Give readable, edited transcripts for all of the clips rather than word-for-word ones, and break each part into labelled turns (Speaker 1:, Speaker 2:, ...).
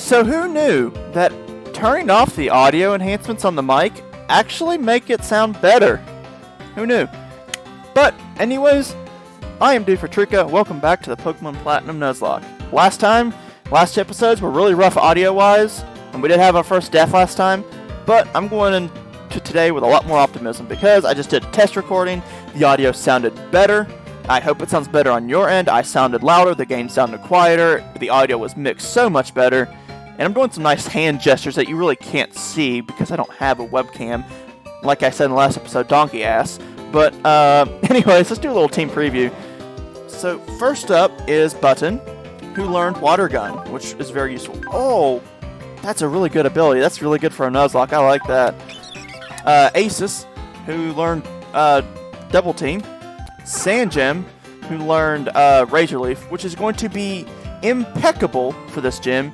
Speaker 1: So who knew that turning off the audio enhancements on the mic actually make it sound better? Who knew? But anyways, I am D4Trika. Welcome back to the Pokemon Platinum Nuzlocke. Last two episodes were really rough audio-wise, and we did have our first death last time, but I'm going into today with a lot more optimism because I just did a test recording. The audio sounded better. I hope it sounds better on your end. I sounded louder, the game sounded quieter, the audio was mixed so much better, and I'm doing some nice hand gestures that you really can't see because I don't have a webcam. Like I said in the last episode, donkey ass. But anyways, let's do a little team preview. So first up is Button, who learned Water Gun, which is very useful. Oh, that's a really good ability. That's really good for a Nuzlocke. I like that. Asus, who learned Double Team. Sandgem, who learned Razor Leaf, which is going to be impeccable for this gym.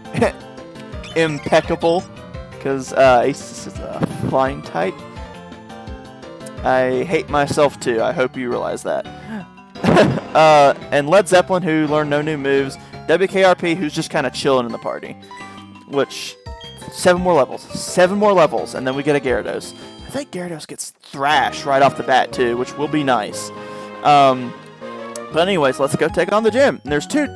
Speaker 1: Impeccable, because Asus is a flying type. I hate myself too. I hope you realize that. And Led Zeppelin, who learned no new moves. WKRP, who's just kind of chilling in the party. Which, 7 more levels, and then we get a Gyarados. I think Gyarados gets thrashed right off the bat too, which will be nice. But anyways, let's go take on the gym. And there's 2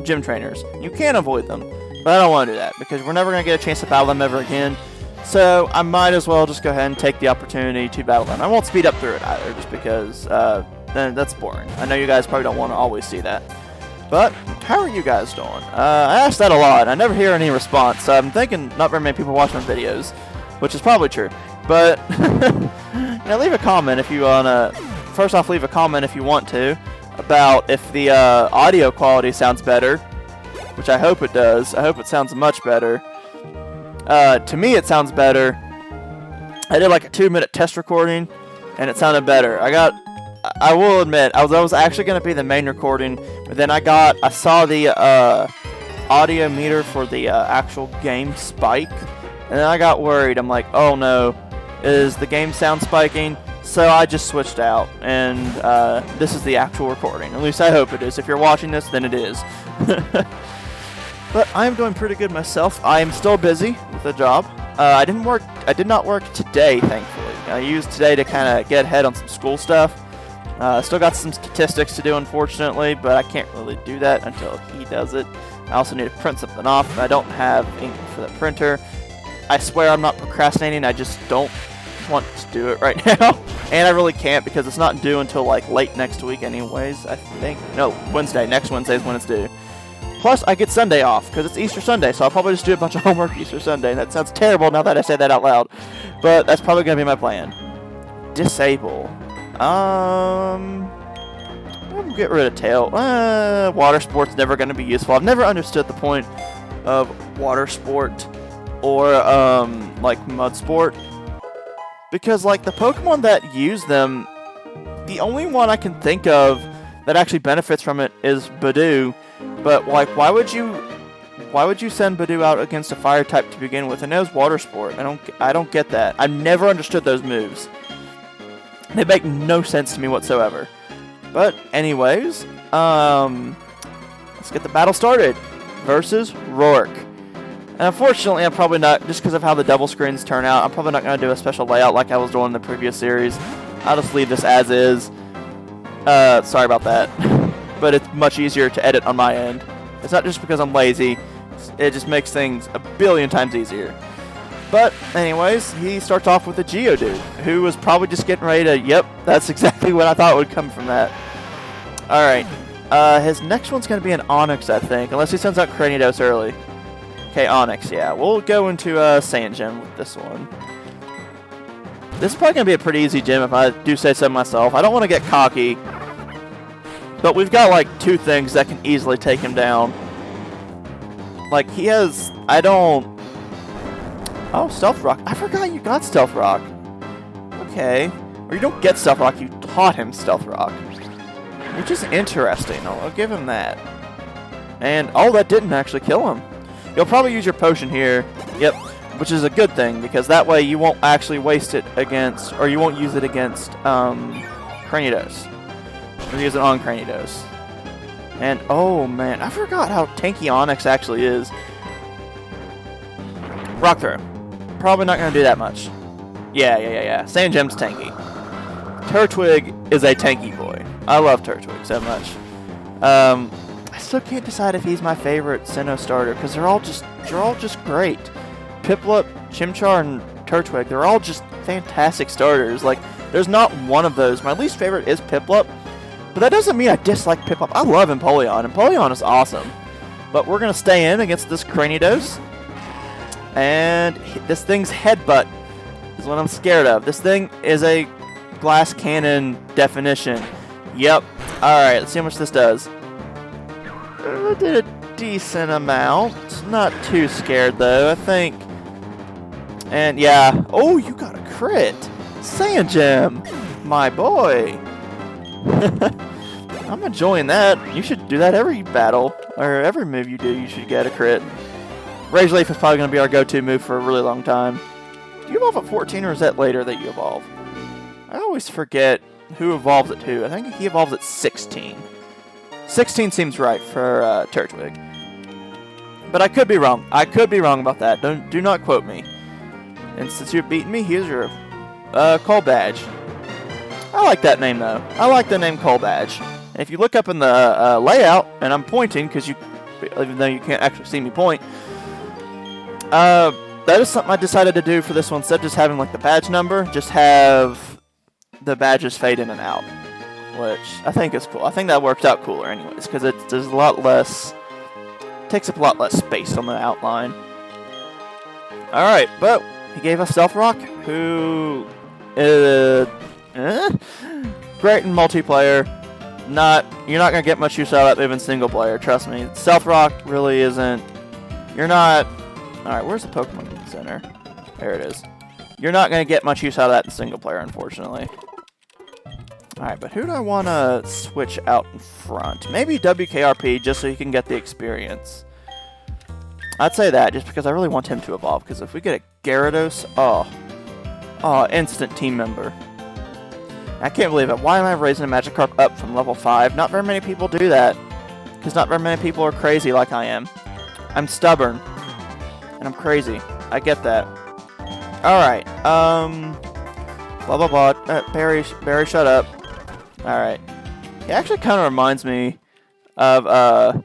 Speaker 1: gym trainers. You can't avoid them, but I don't want to do that because we're never going to get a chance to battle them ever again. So I might as well just go ahead and take the opportunity to battle them. I won't speed up through it either, just because then that's boring. I know you guys probably don't want to always see that. But how are you guys doing? I ask that a lot. I never hear any response, so I'm thinking not very many people watch my videos, which is probably true. But leave a comment if you wanna. First off, leave a comment if you want to about if the audio quality sounds better, which I hope it does. I hope it sounds much better. To me, it sounds better. I did like a 2-minute test recording, and it sounded better. I will admit, I was actually going to be the main recording, but then I saw the audio meter for the actual game spike, and then I got worried. I'm like, oh no, is the game sound spiking? So I just switched out, and this is the actual recording. At least I hope it is. If you're watching this, then it is. But I'm doing pretty good myself. I am still busy with a job. I did not work today, thankfully. I used today to kind of get ahead on some school stuff. Still got some statistics to do, unfortunately, but I can't really do that until he does it. I also need to print something off, and I don't have ink for the printer. I swear I'm not procrastinating, I just don't want to do it right now. And I really can't because it's not due until like late next week anyways, I think. No, Wednesday. Next Wednesday is when it's due. Plus, I get Sunday off because it's Easter Sunday, so I'll probably just do a bunch of homework Easter Sunday. And that sounds terrible now that I say that out loud, but that's probably going to be my plan. Disable. I'll get rid of Tail. Water Sport's never going to be useful. I've never understood the point of Water Sport or like Mud Sport, because like the Pokemon that use them, the only one I can think of that actually benefits from it is Badoo. But like, why would you send Badoo out against a fire type to begin with? It knows Water Sport. I don't get that. I've never understood those moves. They make no sense to me whatsoever. But anyways, let's get the battle started. Versus Roark. And unfortunately, I'm probably not, just because of how the double screens turn out, I'm probably not going to do a special layout like I was doing in the previous series. I'll just leave this as is. Sorry about that. But it's much easier to edit on my end. It's not just because I'm lazy. It just makes things a billion times easier. But anyways, he starts off with a Geodude, who was probably just getting ready to, yep, that's exactly what I thought would come from that. Alright, his next one's going to be an Onix, I think, unless he sends out Cranidos early. Okay, Onix, yeah. We'll go into Sandgem with this one. This is probably going to be a pretty easy gym if I do say so myself. I don't want to get cocky, but we've got like 2 things that can easily take him down. Like, he has, oh, Stealth Rock. I forgot you got Stealth Rock. Okay. Or you don't get Stealth Rock, you taught him Stealth Rock. Which is interesting. I'll give him that. And, oh, that didn't actually kill him. You'll probably use your potion here. Yep. Which is a good thing, because that way you won't actually waste it against, or you won't use it against, Cranidos. You'll use it on Cranidos. And, oh man, I forgot how tanky Onix actually is. Rock Throw. Probably not going to do that much. Yeah. Sand Gem's tanky. Turtwig is a tanky boy. I love Turtwig so much. I still can't decide if he's my favorite Sinnoh starter because they're all just great. Piplup, Chimchar, and Turtwig, they're all just fantastic starters. Like, there's not one of those. My least favorite is Piplup, but that doesn't mean I dislike Piplup. I love Empoleon. Empoleon is awesome. But we're going to stay in against this Cranidos. And this thing's headbutt is what I'm scared of. This thing is a glass cannon definition. Yep. Alright, let's see how much this does. It did a decent amount. Not too scared, though, I think. And, yeah. Oh, you got a crit. Sand Gem. My boy. I'm enjoying that. You should do that every battle. Or every move you do, you should get a crit. Rage Leaf is probably going to be our go-to move for a really long time. Do you evolve at 14, or is that later that you evolve? I always forget who evolves at who. I think he evolves at 16. 16 seems right for Turtwig. But I could be wrong. I could be wrong about that. Do not quote me. And since you've beaten me, here's your Call Badge. I like that name, though. I like the name Call Badge. And if you look up in the layout, and I'm pointing, because even though you can't actually see me point, that is something I decided to do for this one. Instead of just having like the badge number, just have the badges fade in and out, which I think is cool. I think that works out cooler anyways, because there's a lot less, takes up a lot less space on the outline. Alright, but he gave us Stealth Rock, who is great in multiplayer. You're not going to get much use out of that move in single player, trust me. Stealth Rock really isn't, you're not, alright, where's the Pokemon Center? There it is. You're not going to get much use out of that in single player, unfortunately. Alright, but who do I want to switch out in front? Maybe WKRP, just so he can get the experience. I'd say that, just because I really want him to evolve, because if we get a Gyarados, instant team member. I can't believe it. Why am I raising a Magikarp up from level 5? Not very many people do that, because not very many people are crazy like I am. I'm stubborn, and I'm crazy. I get that. Alright, blah blah blah, Barry, shut up. Alright. He actually kind of reminds me of,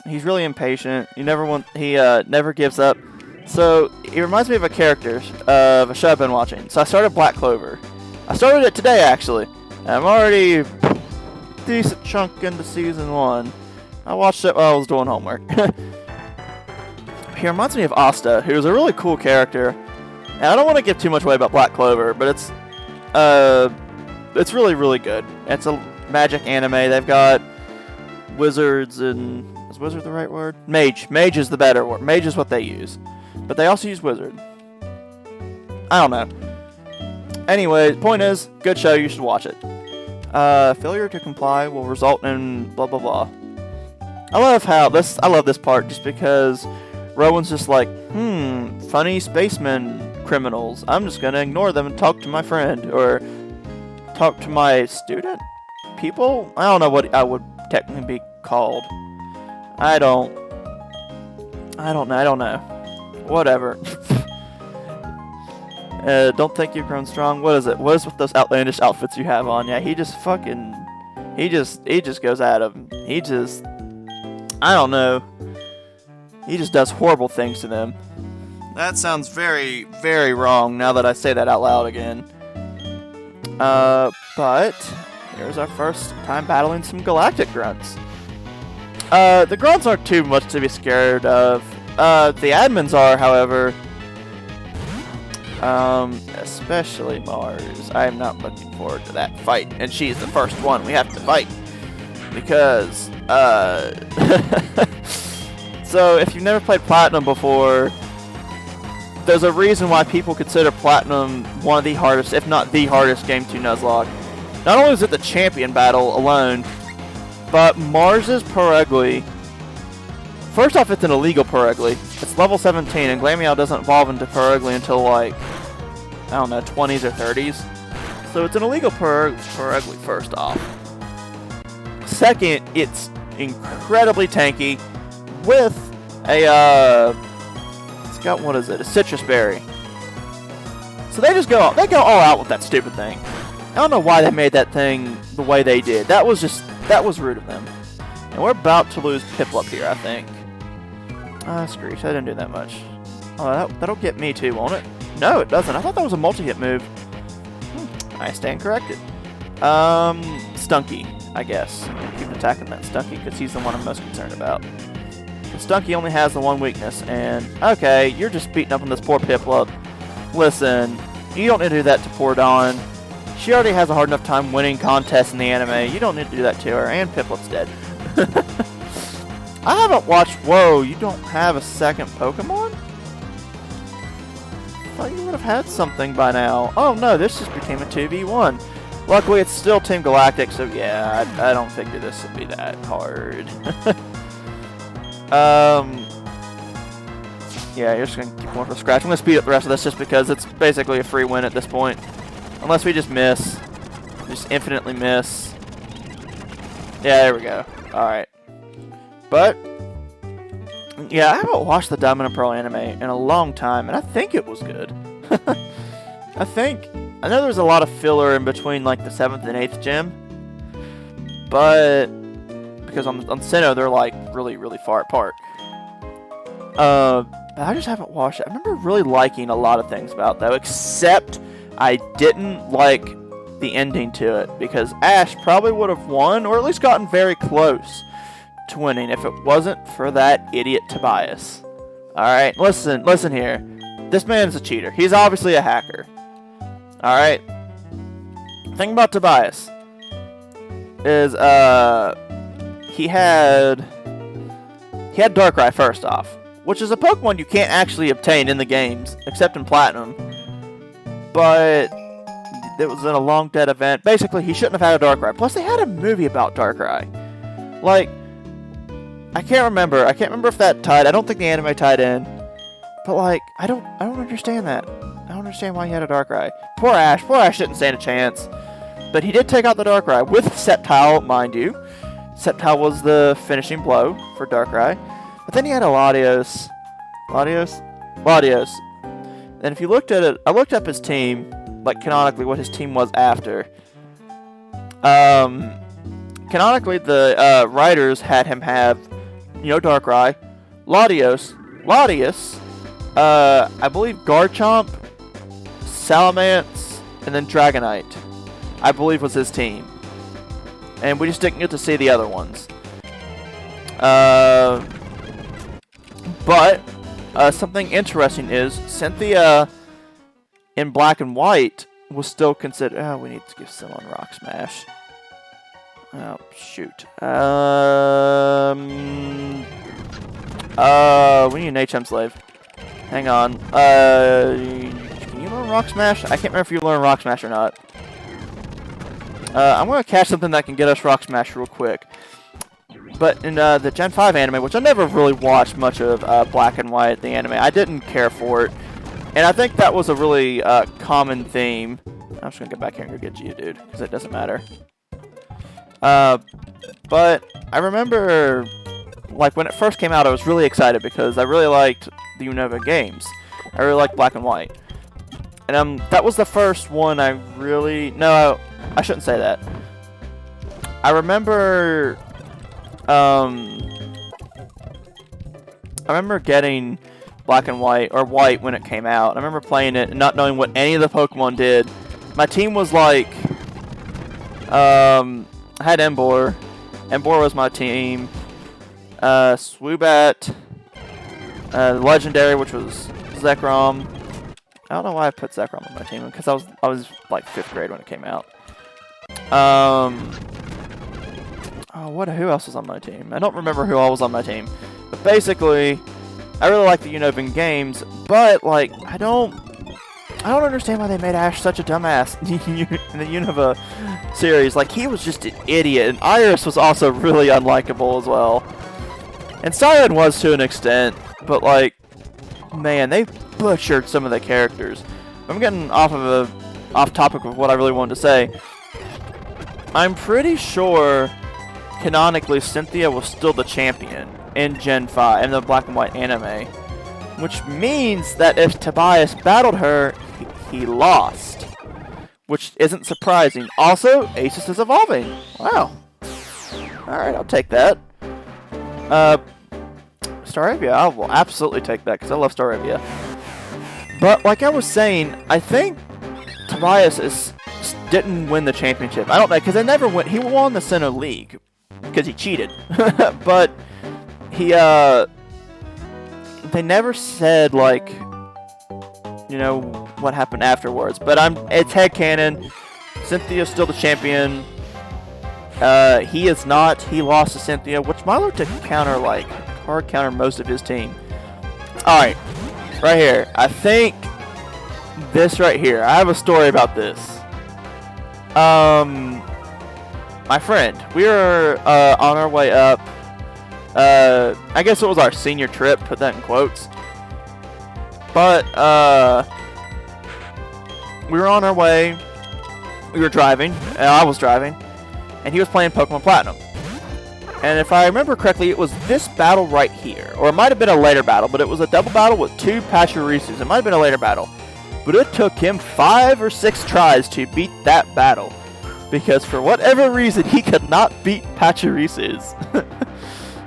Speaker 1: he's really impatient. He never gives up. So, he reminds me of a character, of a show I've been watching. So I started Black Clover. I started it today, actually. And I'm already a decent chunk into Season 1. I watched it while I was doing homework. He reminds me of Asta, who's a really cool character. And I don't want to give too much away about Black Clover, but it's really, really good. It's a magic anime. They've got wizards and... Is wizard the right word? Mage. Mage is the better word. Mage is what they use. But they also use wizard. I don't know. Anyway, point is, good show. You should watch it. Failure to comply will result in blah, blah, blah. I love this part just because Rowan's just like, funny spacemen criminals. I'm just gonna ignore them and talk to my friend, or talk to my student people? I don't know what I would technically be called. I don't know. Whatever. Don't think you've grown strong. What is it? What is with those outlandish outfits you have on? Yeah, he just goes at him. I don't know. He just does horrible things to them. That sounds very, very wrong now that I say that out loud again. But here's our first time battling some Galactic Grunts. The Grunts aren't too much to be scared of. The admins are, however. Especially Mars. I am not looking forward to that fight. And she's the first one we have to fight. Because, so, if you've never played Platinum before, there's a reason why people consider Platinum one of the hardest, if not the hardest game to Nuzlocke. Not only is it the champion battle alone, but Mars's Perugly, first off, it's an illegal Perugly. It's level 17, and Glameow doesn't evolve into Perugly until, like, I don't know, 20s or 30s. So it's an illegal Perugly, first off. Second, it's incredibly tanky with a, it's got, what is it? A citrus berry. So they just go all out with that stupid thing. I don't know why they made that thing the way they did. That was rude of them. And we're about to lose Piplup here, I think. Screech, I didn't do that much. Oh, that'll get me too, won't it? No, it doesn't. I thought that was a multi-hit move. I stand corrected. Stunky, I guess. Keep attacking that Stunky because he's the one I'm most concerned about. The Stunky only has the one weakness, and okay, you're just beating up on this poor Piplup. Listen, you don't need to do that to poor Dawn. She already has a hard enough time winning contests in the anime. You don't need to do that to her, and Piplup's dead. I haven't watched... Whoa, you don't have a second Pokemon? I thought you would have had something by now. Oh no, this just became a 2v1. Luckily, it's still Team Galactic, so yeah, I don't figure this would be that hard. Yeah, you're just going to keep going for the scratch. I'm going to speed up the rest of this just because it's basically a free win at this point. Unless we just miss. Just infinitely miss. Yeah, there we go. Alright. But, yeah, I haven't watched the Diamond and Pearl anime in a long time, and I think it was good. I know there's a lot of filler in between, like, the 7th and 8th gym. But, because on Sinnoh, they're, like, really, really far apart. I just haven't watched it. I remember really liking a lot of things about it, though, except I didn't like the ending to it, because Ash probably would have won, or at least gotten very close to winning, if it wasn't for that idiot Tobias. Alright, listen here. This man's a cheater. He's obviously a hacker. Alright? The thing about Tobias is, he had Darkrai first off, which is a Pokemon you can't actually obtain in the games, except in Platinum. But it was in a long dead event. Basically, he shouldn't have had a Darkrai. Plus, they had a movie about Darkrai. Like, I can't remember if that tied. I don't think the anime tied in. But like, I don't understand that. I don't understand why he had a Darkrai. Poor Ash didn't stand a chance. But he did take out the Darkrai with Sceptile, mind you. Sceptile was the finishing blow for Darkrai. But then he had a Latios. Latios. And if you looked at it, I looked up his team, like canonically what his team was after. Canonically, the writers had him have, Darkrai, Latios, I believe Garchomp, Salamence, and then Dragonite, I believe was his team. And we just didn't get to see the other ones. But something interesting is Cynthia in Black and White was still considered... Oh, we need to give someone Rock Smash. Oh, shoot. We need an HM Slave. Hang on. Can you learn Rock Smash? I can't remember if you learn Rock Smash or not. I'm going to catch something that can get us Rock Smash real quick. But in the Gen 5 anime, which I never really watched much of Black and White, the anime, I didn't care for it. And I think that was a really common theme. I'm just going to get back here and go get you, dude, because it doesn't matter. But I remember, like, when it first came out, I was really excited because I really liked the Unova games. I really liked Black and White. And that was the first one I really... No, I shouldn't say that. I remember... I remember getting Black and White, or White when it came out. I remember playing it and not knowing what any of the Pokemon did. My team was like... I had Emboar. Emboar was my team. Swoobat. Legendary, which was Zekrom. I don't know why I put Zekrom on my team, because I was like 5th grade when it came out. Who else was on my team? I don't remember who all was on my team. But basically, I really like the Unovan games, but like I don't understand why they made Ash such a dumbass in the Unova series. Like, he was just an idiot, and Iris was also really unlikable as well. And Siren was to an extent, but like, man, they butchered some of the characters. I'm getting off topic of what I really wanted to say. I'm pretty sure canonically Cynthia was still the champion in Gen 5 in the Black and White anime. which means that if Tobias battled her, he lost, which isn't surprising. Also, Asus is evolving. Wow. Alright, I'll take that. Staravia, I will absolutely take that because I love Staravia. But like I was saying, I think Tobias didn't win the championship. I don't know, because they never went. He won the Sinnoh League because he cheated. But he, they never said, like, you know, what happened afterwards. But it's headcanon. Cynthia's still the champion. He is not. He lost to Cynthia, which might look to counter, like, hard counter most of his team. Alright, right here. I think this right here. I have a story about this. My friend, we were on our way up. I guess it was our senior trip, put that in quotes. But we were on our way. We were driving, and I was driving, and he was playing Pokemon Platinum. And if I remember correctly, it was this battle right here. Or it might have been a later battle, but it was a double battle with 2 Pachirisus. It might have been a later battle. But it took him 5 or 6 tries to beat that battle. Because for whatever reason, he could not beat Pachirisus.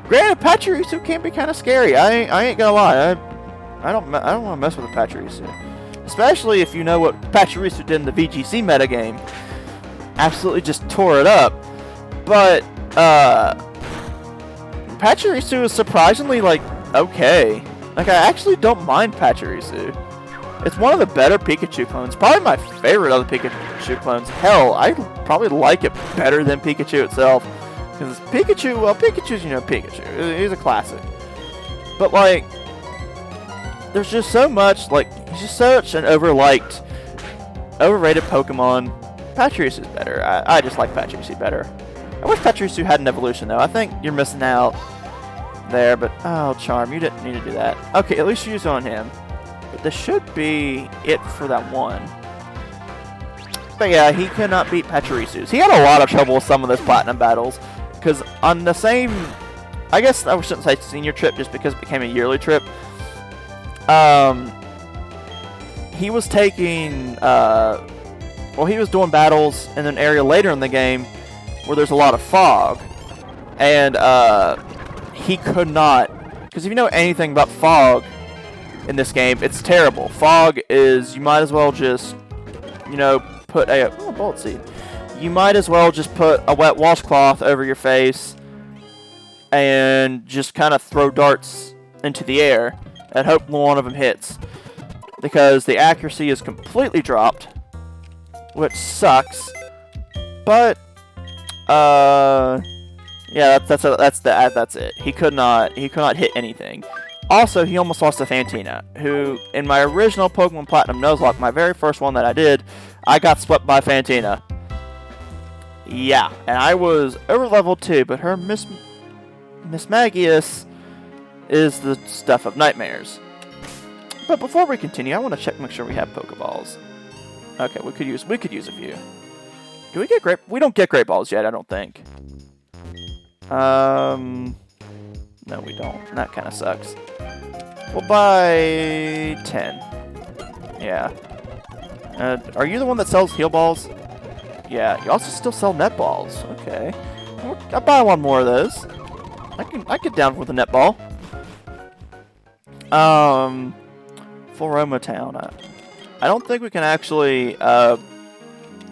Speaker 1: Granted, Pachirisu can be kind of scary. I ain't gonna lie. I don't want to mess with a Pachirisu. Especially if you know what Pachirisu did in the VGC metagame. Absolutely just tore it up. But, Pachirisu is surprisingly, like, okay. Like, I actually don't mind Pachirisu. It's one of the better Pikachu clones. Probably my favorite of the Pikachu clones. Hell, I probably like it better than Pikachu itself. Because Pikachu, well, Pikachu's, you know, Pikachu. He's a classic. But, like, there's just so much, like, he's just such an overrated Pokemon. Pachirisu is better. I just like Pachirisu better. I wish Pachirisu had an evolution, though. I think you're missing out there, but, oh, Charm, you didn't need to do that. Okay, at least use on him. But this should be it for that one. But yeah, he could not beat Pachirisu. He had a lot of trouble with some of those Platinum battles. Because on the same, I guess I shouldn't say senior trip just because it became a yearly trip. He was taking, well, he was doing battles in an area later in the game where there's a lot of fog. And he could not, because if you know anything about fog in this game, it's terrible. Fog is, you might as well just, you know, put a, oh, bullet seed. You might as well just put a wet washcloth over your face and just kind of throw darts into the air and hope one of them hits. Because the accuracy is completely dropped, which sucks. But, yeah, that's it. He could not hit anything. Also, he almost lost to Fantina, who, in my original Pokemon Platinum Nuzlocke, my very first one that I did, I got swept by Fantina. Yeah, and I was over level 2, but her Miss Magius is the stuff of nightmares. But before we continue, I want to make sure we have Pokeballs. Okay, we could use a few. Do we get grape? We don't get Great Balls yet, I don't think. No, we don't. That kind of sucks. We'll buy 10. Yeah. Are you the one that sells heal balls? Yeah. You also still sell net balls. Okay. I'll buy one more of those. I get down with a net ball. Floroma Town. I don't think we can actually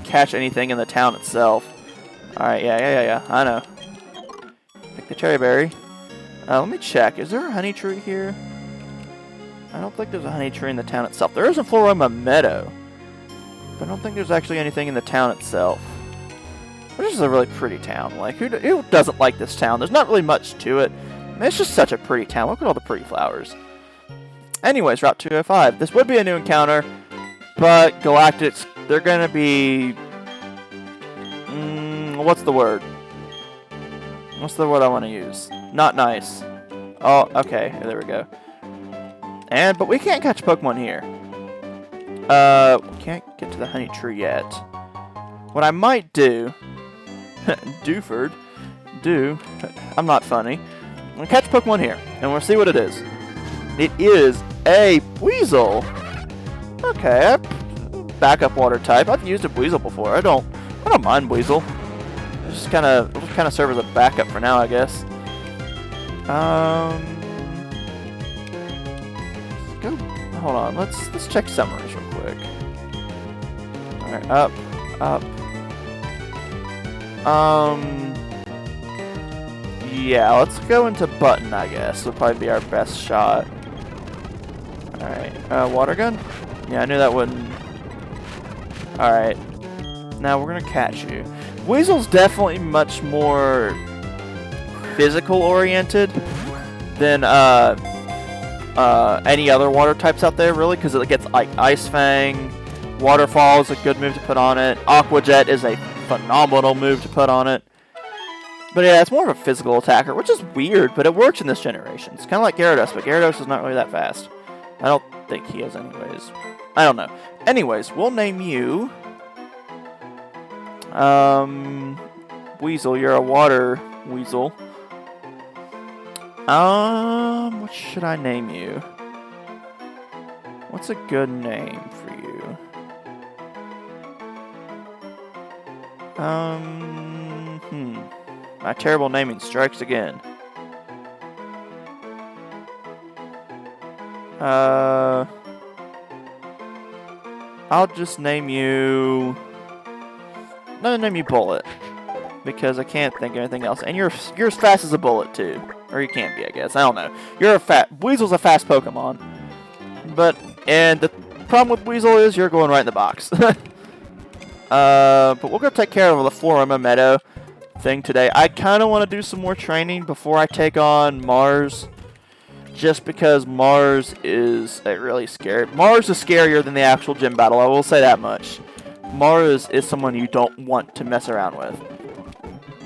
Speaker 1: catch anything in the town itself. All right. Yeah. I know. Pick the cherry berry. Let me check. Is there a honey tree here? I don't think there's a honey tree in the town itself. There is a Floroma Meadow, but I don't think there's actually anything in the town itself. Which is a really pretty town. Like, who doesn't like this town? There's not really much to it. I mean, it's just such a pretty town. Look at all the pretty flowers. Anyways, Route 205. This would be a new encounter, but Galactics, they're going to be... what's the word? What's the word I want to use? Not nice. Oh, okay. There we go. But we can't catch Pokemon here. We can't get to the honey tree yet. What I might do... I'm not funny. I'm going to catch Pokemon here, and we'll see what it is. It is a Weasel. Okay, backup water type. I've used a Weasel before. I don't mind Weasel. It'll just kind of serve as a backup for now, I guess. Go. Hold on. Let's check summaries real quick. All right, up. Yeah, let's go into button, I guess. Would probably be our best shot. Alright, water gun? Yeah, I knew that wouldn't... Alright. Now we're gonna catch you. Weasel's definitely much more physical oriented than any other water types out there, really, because it gets like Ice Fang, Waterfall is a good move to put on it, Aqua Jet is a phenomenal move to put on it. But yeah, it's more of a physical attacker, which is weird, but it works in this generation. It's kind of like Gyarados, but Gyarados is not really that fast. I don't think he is anyways. I don't know. Anyways, we'll name you... Weasel, you're a water weasel. What should I name you? What's a good name for you? My terrible naming strikes again. I'll just name you... I'm gonna name you Bullet. Because I can't think of anything else. And you're as fast as a bullet, too. Or you can't be, I guess. I don't know. Weasel's a fast Pokemon. And the problem with Weasel is you're going right in the box. But we're going to take care of the Florima Meadow thing today. I kind of want to do some more training before I take on Mars. Just because Mars is really scary. Mars is scarier than the actual gym battle. I will say that much. Mars is someone you don't want to mess around with.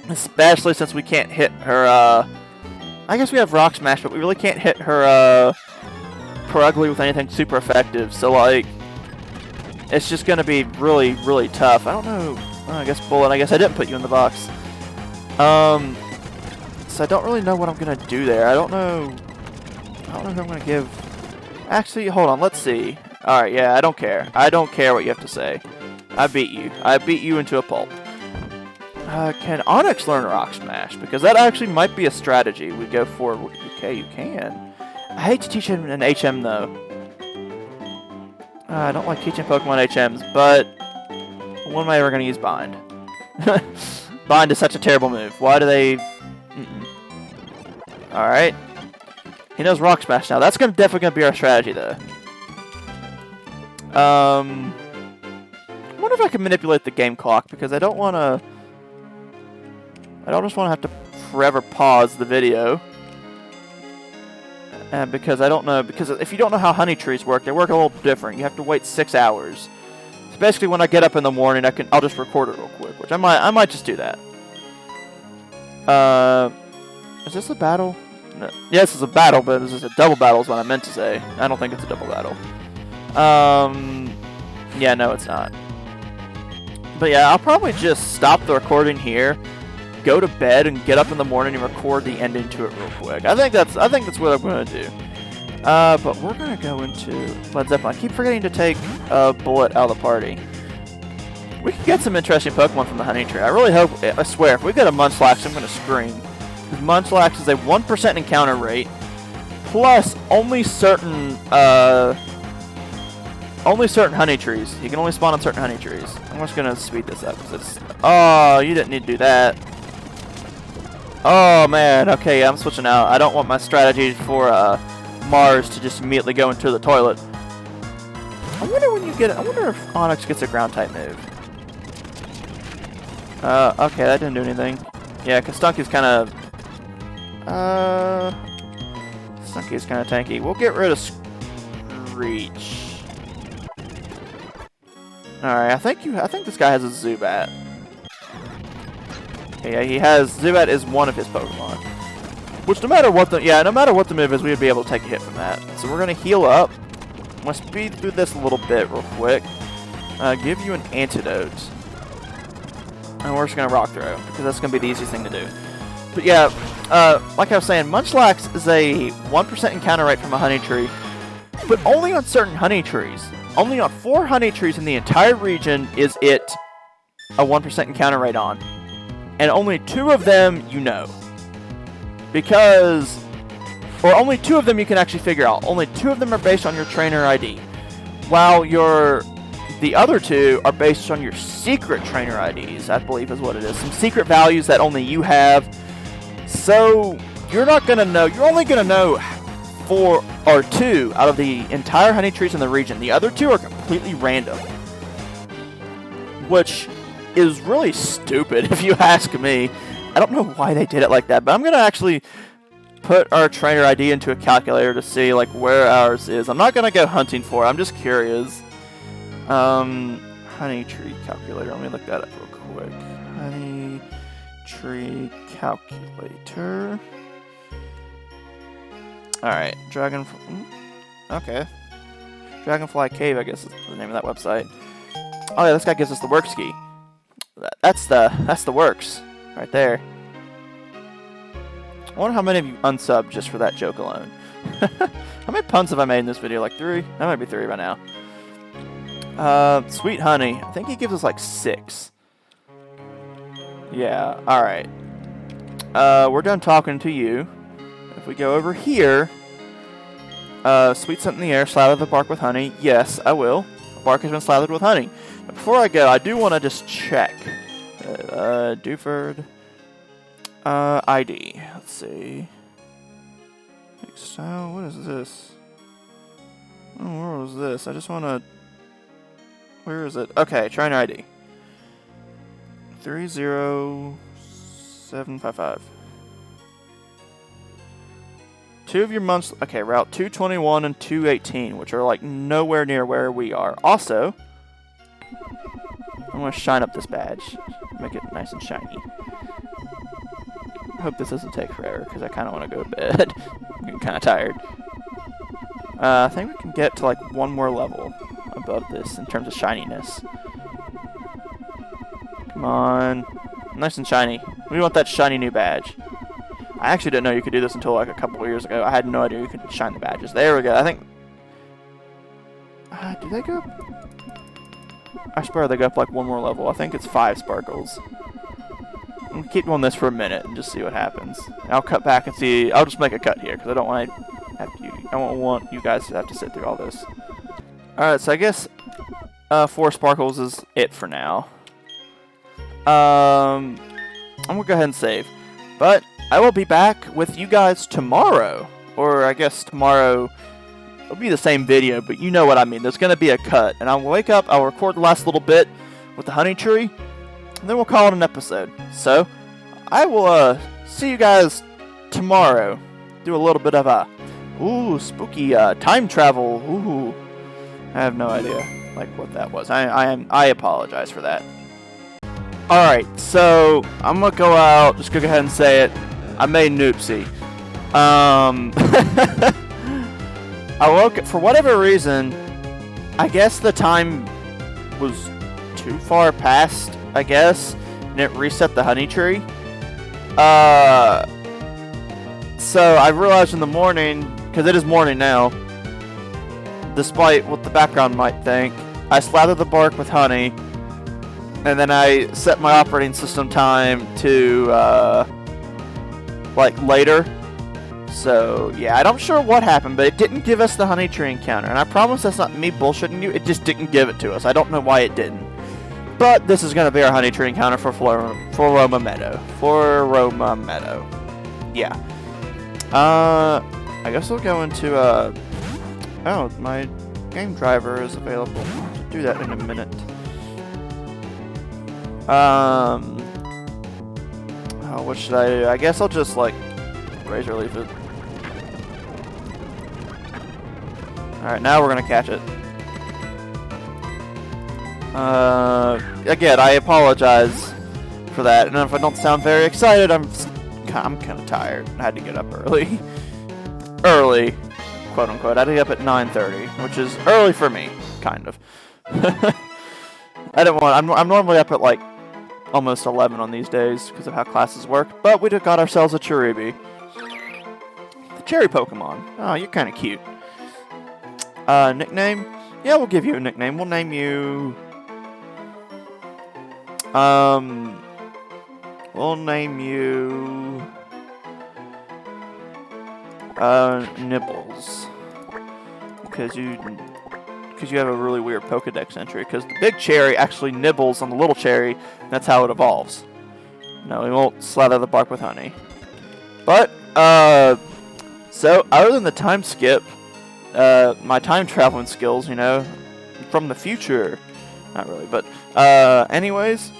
Speaker 1: Especially since we can't hit her, I guess we have Rock Smash, but we really can't hit her, Perugly with anything super effective. So, like, it's just going to be really, really tough. I don't know. I guess Bullet. I guess I didn't put you in the box. So I don't really know what I'm going to do there. I don't know who I'm going to give. Actually, hold on. Let's see. Alright, yeah, I don't care. I don't care what you have to say. I beat you. I beat you into a pulp. Can Onyx learn Rock Smash? Because that actually might be a strategy we go for. Okay, you can. I hate to teach him an HM, though. I don't like teaching Pokemon HMs, but when am I ever going to use Bind? Bind is such a terrible move. Why do they... Alright. He knows Rock Smash now. That's definitely going to be our strategy, though. I wonder if I can manipulate the game clock, because I don't want to... I don't just want to have to forever pause the video. Because I don't know... Because if you don't know how honey trees work, they work a little different. You have to wait 6 hours. So basically, when I get up in the morning, I'll just record it real quick, which I might just do that. Is this a battle? No. Yes, it's a battle, but this is a double battle is what I meant to say. I don't think it's a double battle. Yeah, no, it's not. But yeah, I'll probably just stop the recording here, go to bed, and get up in the morning and record the ending to it real quick. I think that's what I'm gonna do. But we're gonna go into Led Zeppelin. I keep forgetting to take Bullet out of the party. We can get some interesting Pokemon from the Honey Tree. I really hope. I swear, if we get a Munchlax, I'm gonna scream. Because Munchlax is a 1% encounter rate, plus only certain honey trees. You can only spawn on certain honey trees. I'm just gonna speed this up because it's... Oh, you didn't need to do that. Oh man, okay, yeah, I'm switching out. I don't want my strategy for Mars to just immediately go into the toilet. I wonder if Onyx gets a ground type move. Okay, that didn't do anything. Yeah, because Stunky's kind of... Stunky's kind of tanky. We'll get rid of Screech. Alright, I think this guy has a Zubat. Yeah, he has... Zubat is one of his Pokemon. Which, no matter what the move is, we would be able to take a hit from that. So we're going to heal up. I'm going to speed through this a little bit real quick. Give you an antidote. And we're just going to Rock Throw, because that's going to be the easiest thing to do. But yeah, like I was saying, Munchlax is a 1% encounter rate from a Honey Tree, but only on certain honey trees. Only on 4 honey trees in the entire region is it a 1% encounter rate on. And only 2 of them you know. Because, or only 2 of them you can actually figure out. Only 2 of them are based on your trainer ID. While the other 2 are based on your secret trainer IDs, I believe is what it is. Some secret values that only you have. So, you're not going to know, you're only going to know 4 or 2 out of the entire honey trees in the region. The other 2 are completely random. Which is really stupid if you ask me. I don't know why they did it like that, but I'm going to actually put our trainer ID into a calculator to see like where ours is. I'm not going to go hunting for it. I'm just curious. Honey tree calculator. Let me look that up real quick. Honey tree calculator. Alright, okay. Dragonfly Cave, I guess is the name of that website. Oh yeah, this guy gives us the work ski. That's the works. Right there. I wonder how many of you unsubbed just for that joke alone. How many puns have I made in this video? Like 3? That might be 3 by now. Sweet honey. I think he gives us like 6. Yeah, alright. We're done talking to you. If we go over here, sweet scent in the air, slather the bark with honey. Yes, I will. The bark has been slathered with honey. But before I go, I do want to just check. Duford. ID. Let's see. Style. What is this? Oh, where was this? I just want to. Where is it? Okay, trainer ID. 30755. 2 of your months. Okay, route 221 and 218, which are like nowhere near where we are. Also, I'm going to shine up this badge. Make it nice and shiny. I hope this doesn't take forever, because I kind of want to go to bed. I'm getting kind of tired. I think we can get to like 1 more level above this in terms of shininess. Come on. Nice and shiny. We want that shiny new badge. I actually didn't know you could do this until like a couple of years ago. I had no idea you could shine the badges. There we go. I think... do they go up? I swear they go up like 1 more level. I think it's 5 sparkles. I'm gonna keep doing this for a minute and just see what happens. I'll cut back and see. I'll just make a cut here because I don't want to have to. I don't want you guys to have to sit through all this. All right, so I guess 4 sparkles is it for now. I'm gonna go ahead and save, but I will be back with you guys tomorrow, or I guess tomorrow. It'll be the same video, but you know what I mean. There's gonna be a cut, and I'll wake up. I'll record the last little bit with the honey tree. And then we'll call it an episode. So, I will see you guys tomorrow. Do a little bit of a, spooky time travel. Ooh, I have no idea like what that was. I apologize for that. All right, so I'm gonna go out. Just go ahead and say it. I made an oopsie. I woke up for whatever reason. I guess the time was too far past. I guess, and it reset the honey tree. So I realized in the morning, because it is morning now, despite what the background might think, I slathered the bark with honey, and then I set my operating system time to, like, later. So, yeah, I'm not sure what happened, but it didn't give us the honey tree encounter, and I promise that's not me bullshitting you, it just didn't give it to us. I don't know why it didn't. But this is going to be our honey tree encounter for Roma Meadow. Yeah. I guess we'll go into, oh, my game driver is available. I'll do that in a minute. Oh, what should I do? I guess I'll just, like, razor leaf it. Alright, now we're going to catch it. Again, I apologize for that, and if I don't sound very excited, I'm kind of tired. I had to get up early. Early, quote unquote. I had to get up at 9:30, which is early for me, kind of. I didn't want. I'm normally up at like almost 11 on these days because of how classes work, but we just got ourselves a Cherubi. The cherry Pokemon. Oh, you're kind of cute. Nickname? Yeah, we'll give you a nickname. We'll name you... We'll name you... Nibbles. Because you have a really weird Pokedex entry. Because the big cherry actually nibbles on the little cherry. And that's how it evolves. No, we won't slather the bark with honey. But, so, other than the time skip, my time traveling skills, you know, from the future. Not really, but, anyways,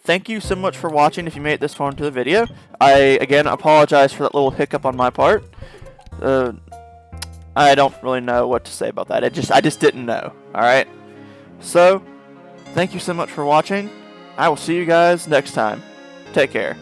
Speaker 1: thank you so much for watching if you made it this far into the video. I, again, apologize for that little hiccup on my part. I don't really know what to say about that. I just didn't know, alright? So, thank you so much for watching. I will see you guys next time. Take care.